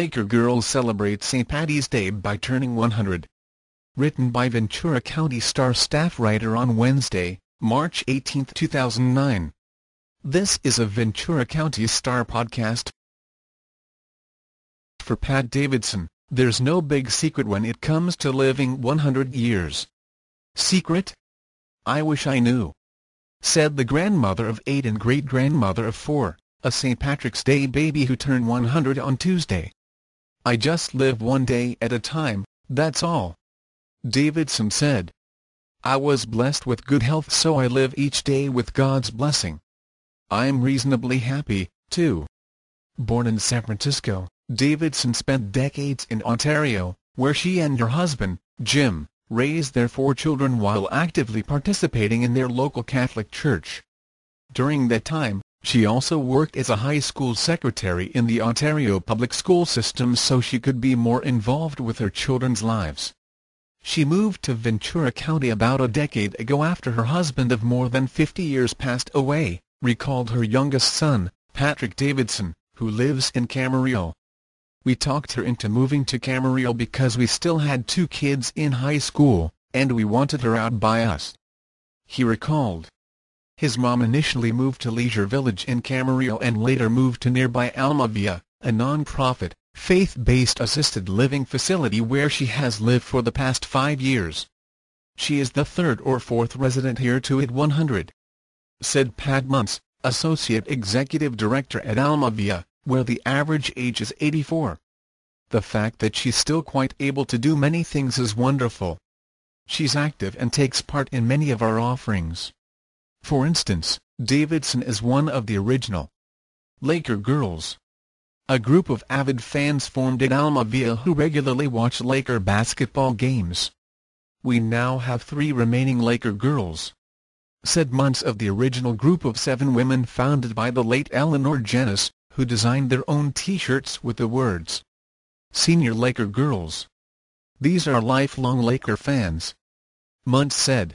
Laker girls celebrate St. Paddy's Day by turning 100. Written by Ventura County Star staff writer on Wednesday, March 18, 2009. This is a Ventura County Star podcast. For Pat Davidson, there's no big secret when it comes to living 100 years. Secret? I wish I knew, said the grandmother of 8 and great-grandmother of 4, a St. Patrick's Day baby who turned 100 on Tuesday. I just live one day at a time, that's all, Davidson said. I was blessed with good health, so I live each day with God's blessing. I'm reasonably happy, too. Born in San Francisco, Davidson spent decades in Ontario, where she and her husband, Jim, raised their 4 children while actively participating in their local Catholic church. During that time, she also worked as a high school secretary in the Ontario public school system so she could be more involved with her children's lives. She moved to Ventura County about a decade ago after her husband of more than 50 years passed away, recalled her youngest son, Patrick Davidson, who lives in Camarillo. We talked her into moving to Camarillo because we still had 2 kids in high school, and we wanted her out by us, he recalled. His mom initially moved to Leisure Village in Camarillo and later moved to nearby Alma Via, a non-profit, faith-based assisted living facility where she has lived for the past 5 years. She is the 3rd or 4th resident here to hit 100, said Pat Muntz, Associate Executive Director at Alma Via, where the average age is 84. The fact that she's still quite able to do many things is wonderful. She's active and takes part in many of our offerings. For instance, Davidson is one of the original Laker girls, a group of avid fans formed at Alma Via who regularly watch Laker basketball games. We now have 3 remaining Laker girls, said Muntz of the original group of 7 women founded by the late Eleanor Jenness, who designed their own T-shirts with the words, "Senior Laker Girls." These are lifelong Laker fans, Muntz said.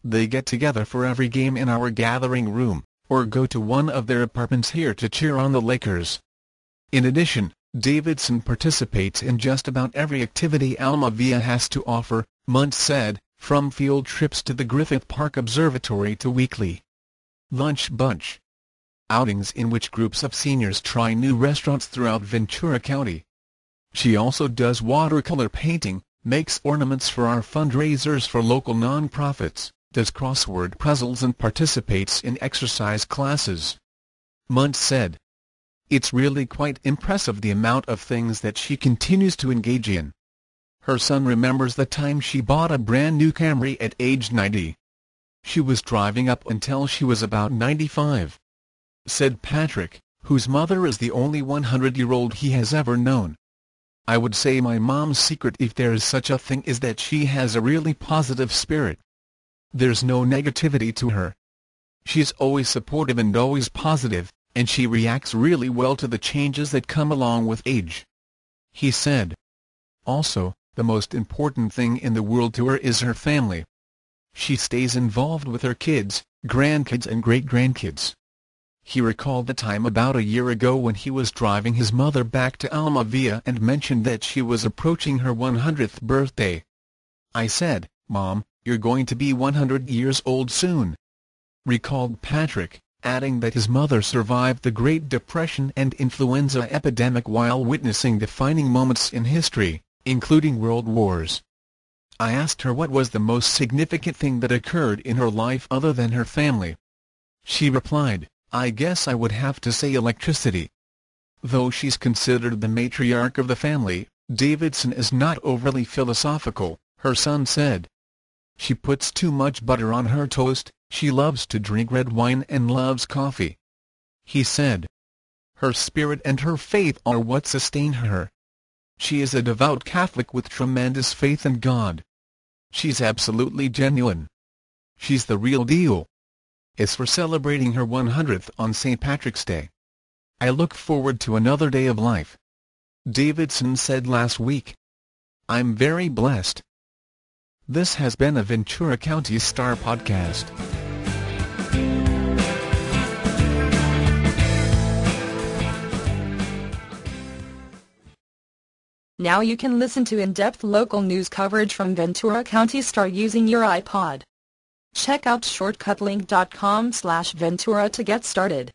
They get together for every game in our gathering room, or go to one of their apartments here to cheer on the Lakers. In addition, Davidson participates in just about every activity Alma Via has to offer, Muntz said, from field trips to the Griffith Park Observatory to weekly lunch bunch outings in which groups of seniors try new restaurants throughout Ventura County. She also does watercolor painting, makes ornaments for our fundraisers for local nonprofits, does crossword puzzles and participates in exercise classes, Muntz said. It's really quite impressive the amount of things that she continues to engage in. Her son remembers the time she bought a brand new Camry at age 90. She was driving up until she was about 95, said Patrick, whose mother is the only 100-year-old he has ever known. I would say my mom's secret, if there is such a thing, is that she has a really positive spirit. There's no negativity to her. She's always supportive and always positive, and she reacts really well to the changes that come along with age, he said. Also, the most important thing in the world to her is her family. She stays involved with her kids, grandkids and great-grandkids. He recalled a time about a year ago when he was driving his mother back to Alma Via and mentioned that she was approaching her 100th birthday. I said, "Mom, you're going to be 100 years old soon," recalled Patrick, adding that his mother survived the Great Depression and influenza epidemic while witnessing defining moments in history, including world wars. I asked her what was the most significant thing that occurred in her life other than her family. She replied, "I guess I would have to say electricity." Though she's considered the matriarch of the family, Davidson is not overly philosophical, her son said. She puts too much butter on her toast, she loves to drink red wine and loves coffee, he said. Her spirit and her faith are what sustain her. She is a devout Catholic with tremendous faith in God. She's absolutely genuine. She's the real deal. As for celebrating her 100th on St. Patrick's Day, I look forward to another day of life, Davidson said last week. I'm very blessed. This has been a Ventura County Star podcast. Now you can listen to in-depth local news coverage from Ventura County Star using your iPod. Check out shortcutlink.com/Ventura to get started.